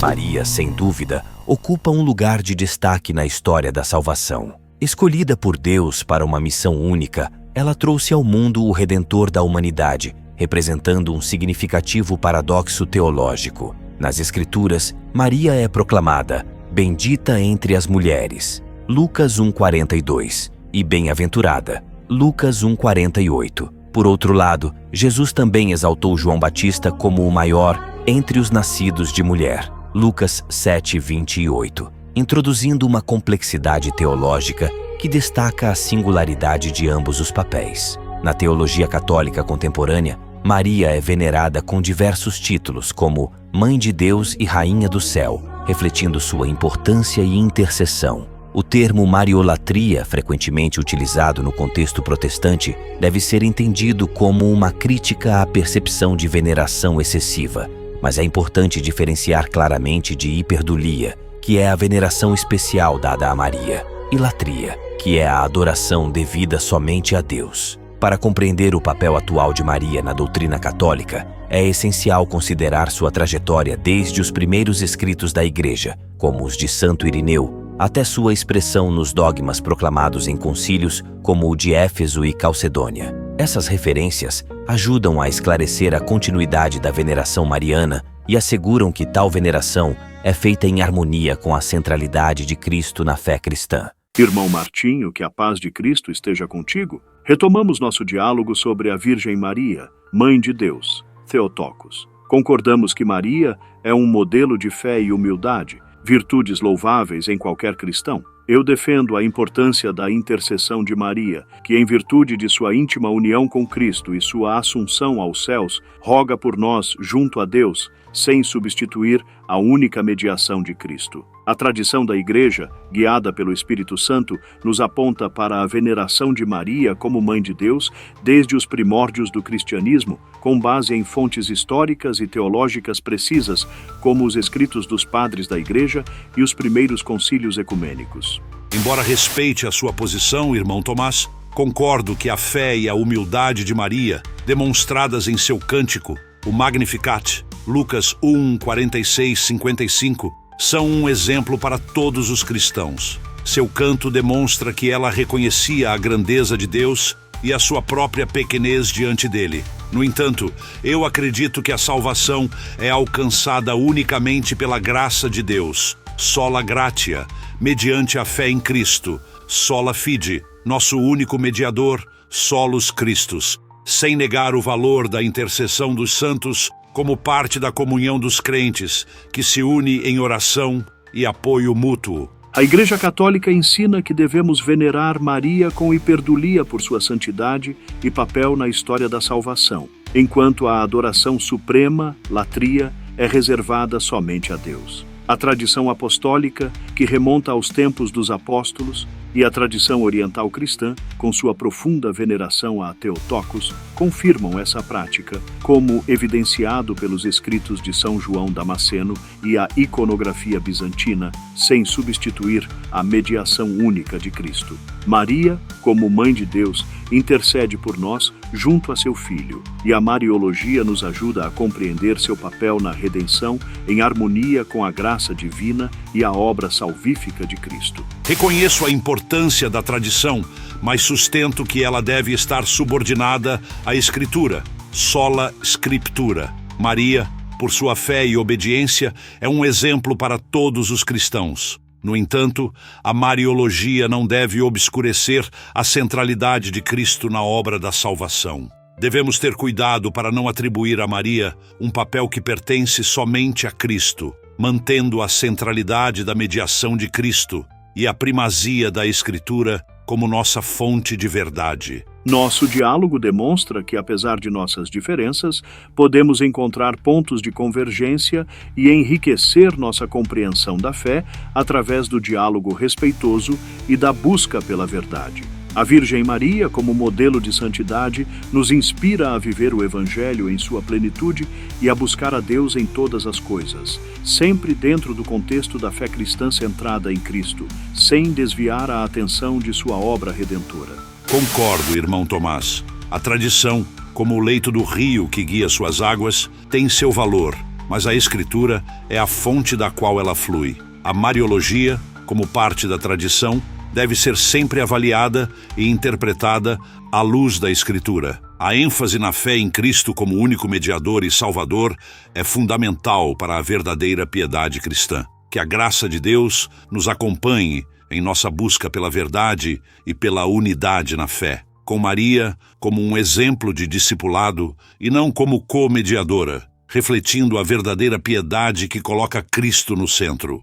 Maria, sem dúvida, ocupa um lugar de destaque na história da salvação. Escolhida por Deus para uma missão única, ela trouxe ao mundo o Redentor da humanidade, representando um significativo paradoxo teológico. Nas Escrituras, Maria é proclamada bendita entre as mulheres, Lucas 1,42, e bem-aventurada, Lucas 1,48. Por outro lado, Jesus também exaltou João Batista como o maior entre os nascidos de mulher, Lucas 7,28, introduzindo uma complexidade teológica que destaca a singularidade de ambos os papéis. Na teologia católica contemporânea, Maria é venerada com diversos títulos, como Mãe de Deus e Rainha do Céu, refletindo sua importância e intercessão. O termo mariolatria, frequentemente utilizado no contexto protestante, deve ser entendido como uma crítica à percepção de veneração excessiva, mas é importante diferenciar claramente de hiperdulia, que é a veneração especial dada a Maria, e latria, que é a adoração devida somente a Deus. Para compreender o papel atual de Maria na doutrina católica, é essencial considerar sua trajetória desde os primeiros escritos da Igreja, como os de Santo Irineu, até sua expressão nos dogmas proclamados em concílios, como o de Éfeso e Calcedônia. Essas referências ajudam a esclarecer a continuidade da veneração mariana e asseguram que tal veneração é feita em harmonia com a centralidade de Cristo na fé cristã. Irmão Martinho, que a paz de Cristo esteja contigo. Retomamos nosso diálogo sobre a Virgem Maria, Mãe de Deus, Theotokos. Concordamos que Maria é um modelo de fé e humildade, virtudes louváveis em qualquer cristão. Eu defendo a importância da intercessão de Maria, que em virtude de sua íntima união com Cristo e sua assunção aos céus, roga por nós junto a Deus, sem substituir a única mediação de Cristo. A tradição da Igreja, guiada pelo Espírito Santo, nos aponta para a veneração de Maria como Mãe de Deus desde os primórdios do cristianismo, com base em fontes históricas e teológicas precisas, como os escritos dos padres da Igreja e os primeiros concílios ecumênicos. Embora respeite a sua posição, irmão Tomás, concordo que a fé e a humildade de Maria, demonstradas em seu cântico, o Magnificat, Lucas 1:46-55, são um exemplo para todos os cristãos. Seu canto demonstra que ela reconhecia a grandeza de Deus e a sua própria pequenez diante dele. No entanto, eu acredito que a salvação é alcançada unicamente pela graça de Deus, sola gratia, mediante a fé em Cristo, sola fide, nosso único mediador, solus Christus, sem negar o valor da intercessão dos santos como parte da comunhão dos crentes, que se une em oração e apoio mútuo. A Igreja Católica ensina que devemos venerar Maria com hiperdulia por sua santidade e papel na história da salvação, enquanto a adoração suprema, latria, é reservada somente a Deus. A tradição apostólica, que remonta aos tempos dos apóstolos, e a tradição oriental cristã, com sua profunda veneração a Theotokos, confirmam essa prática, como evidenciado pelos escritos de São João Damasceno e a iconografia bizantina, sem substituir a mediação única de Cristo. Maria, como Mãe de Deus, intercede por nós junto a seu Filho, e a Mariologia nos ajuda a compreender seu papel na redenção em harmonia com a graça divina e a obra salvífica de Cristo. Reconheço a importância da tradição, mas sustento que ela deve estar subordinada à Escritura, sola Scriptura. Maria, por sua fé e obediência, é um exemplo para todos os cristãos. No entanto, a Mariologia não deve obscurecer a centralidade de Cristo na obra da salvação. Devemos ter cuidado para não atribuir a Maria um papel que pertence somente a Cristo, mantendo a centralidade da mediação de Cristo e a primazia da Escritura como nossa fonte de verdade. Nosso diálogo demonstra que, apesar de nossas diferenças, podemos encontrar pontos de convergência e enriquecer nossa compreensão da fé através do diálogo respeitoso e da busca pela verdade. A Virgem Maria, como modelo de santidade, nos inspira a viver o Evangelho em sua plenitude e a buscar a Deus em todas as coisas, sempre dentro do contexto da fé cristã centrada em Cristo, sem desviar a atenção de sua obra redentora. Concordo, irmão Tomás. A tradição, como o leito do rio que guia suas águas, tem seu valor, mas a Escritura é a fonte da qual ela flui. A Mariologia, como parte da tradição, deve ser sempre avaliada e interpretada à luz da Escritura. A ênfase na fé em Cristo como único mediador e salvador é fundamental para a verdadeira piedade cristã. Que a graça de Deus nos acompanhe em nossa busca pela verdade e pela unidade na fé, com Maria como um exemplo de discipulado e não como co-mediadora, refletindo a verdadeira piedade que coloca Cristo no centro.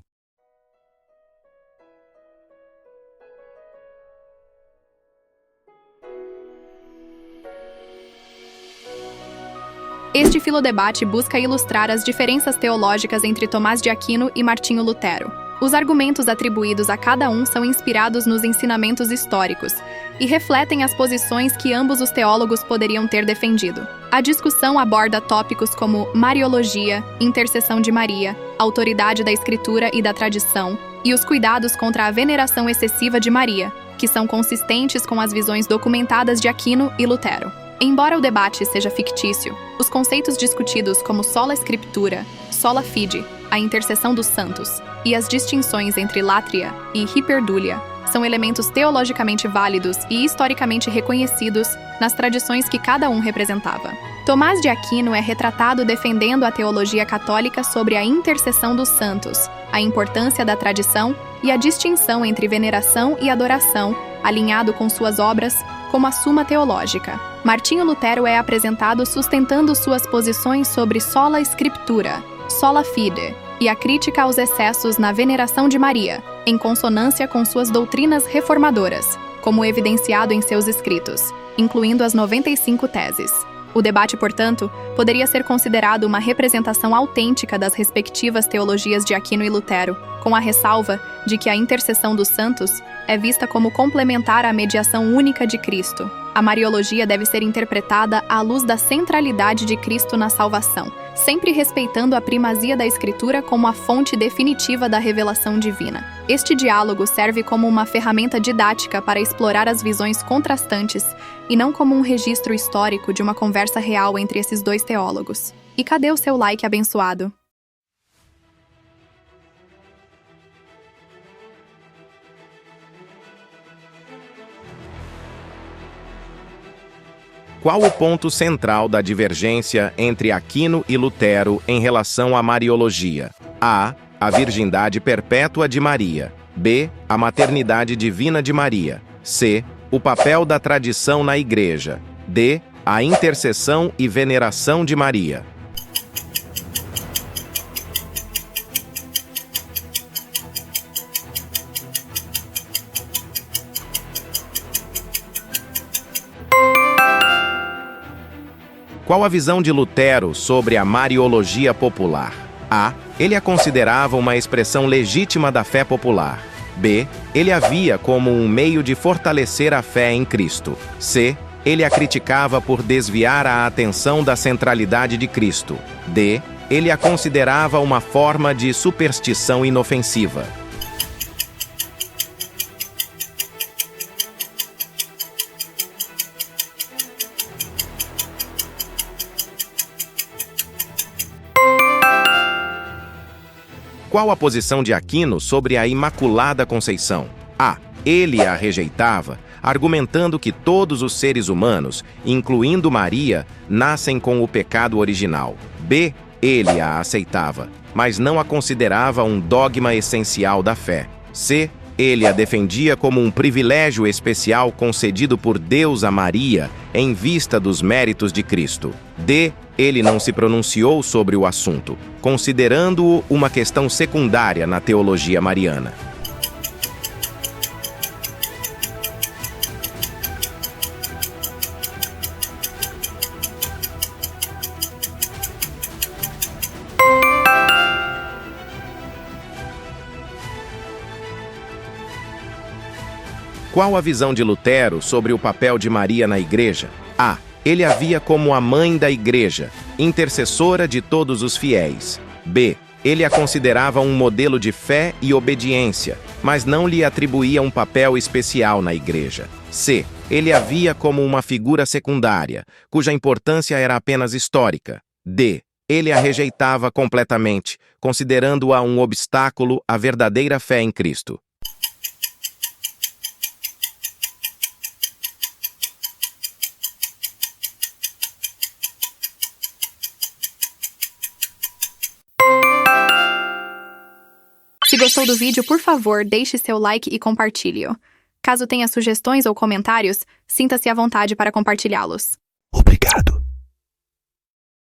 Este filodebate busca ilustrar as diferenças teológicas entre Tomás de Aquino e Martinho Lutero. Os argumentos atribuídos a cada um são inspirados nos ensinamentos históricos e refletem as posições que ambos os teólogos poderiam ter defendido. A discussão aborda tópicos como Mariologia, intercessão de Maria, autoridade da Escritura e da tradição, e os cuidados contra a veneração excessiva de Maria, que são consistentes com as visões documentadas de Aquino e Lutero. Embora o debate seja fictício, os conceitos discutidos como sola scriptura, sola fide, a intercessão dos santos, e as distinções entre latria e hyperdulia são elementos teologicamente válidos e historicamente reconhecidos nas tradições que cada um representava. Tomás de Aquino é retratado defendendo a teologia católica sobre a intercessão dos santos, a importância da tradição e a distinção entre veneração e adoração, alinhado com suas obras como a Suma Teológica. Martinho Lutero é apresentado sustentando suas posições sobre sola scriptura, sola fide, e a crítica aos excessos na veneração de Maria, em consonância com suas doutrinas reformadoras, como evidenciado em seus escritos, incluindo as 95 teses. O debate, portanto, poderia ser considerado uma representação autêntica das respectivas teologias de Aquino e Lutero, com a ressalva de que a intercessão dos santos é vista como complementar à mediação única de Cristo. A Mariologia deve ser interpretada à luz da centralidade de Cristo na salvação, sempre respeitando a primazia da Escritura como a fonte definitiva da revelação divina. Este diálogo serve como uma ferramenta didática para explorar as visões contrastantes e não como um registro histórico de uma conversa real entre esses dois teólogos. E cadê o seu like abençoado? Qual o ponto central da divergência entre Aquino e Lutero em relação à Mariologia? A. A virgindade perpétua de Maria. B. A maternidade divina de Maria. C. O papel da tradição na Igreja. D. A intercessão e veneração de Maria. Qual a visão de Lutero sobre a Mariologia popular? A. Ele a considerava uma expressão legítima da fé popular. B. Ele a via como um meio de fortalecer a fé em Cristo. C. Ele a criticava por desviar a atenção da centralidade de Cristo. D. Ele a considerava uma forma de superstição inofensiva. Qual a posição de Aquino sobre a Imaculada Conceição? A. Ele a rejeitava, argumentando que todos os seres humanos, incluindo Maria, nascem com o pecado original. B. Ele a aceitava, mas não a considerava um dogma essencial da fé. C. Ele a defendia como um privilégio especial concedido por Deus a Maria em vista dos méritos de Cristo. D. Ele não se pronunciou sobre o assunto, considerando-o uma questão secundária na teologia mariana. Qual a visão de Lutero sobre o papel de Maria na Igreja? A. Ele a via como a mãe da Igreja, intercessora de todos os fiéis. B. Ele a considerava um modelo de fé e obediência, mas não lhe atribuía um papel especial na Igreja. C. Ele a via como uma figura secundária, cuja importância era apenas histórica. D. Ele a rejeitava completamente, considerando-a um obstáculo à verdadeira fé em Cristo. Se gostou do vídeo, por favor, deixe seu like e compartilhe-o. Caso tenha sugestões ou comentários, sinta-se à vontade para compartilhá-los.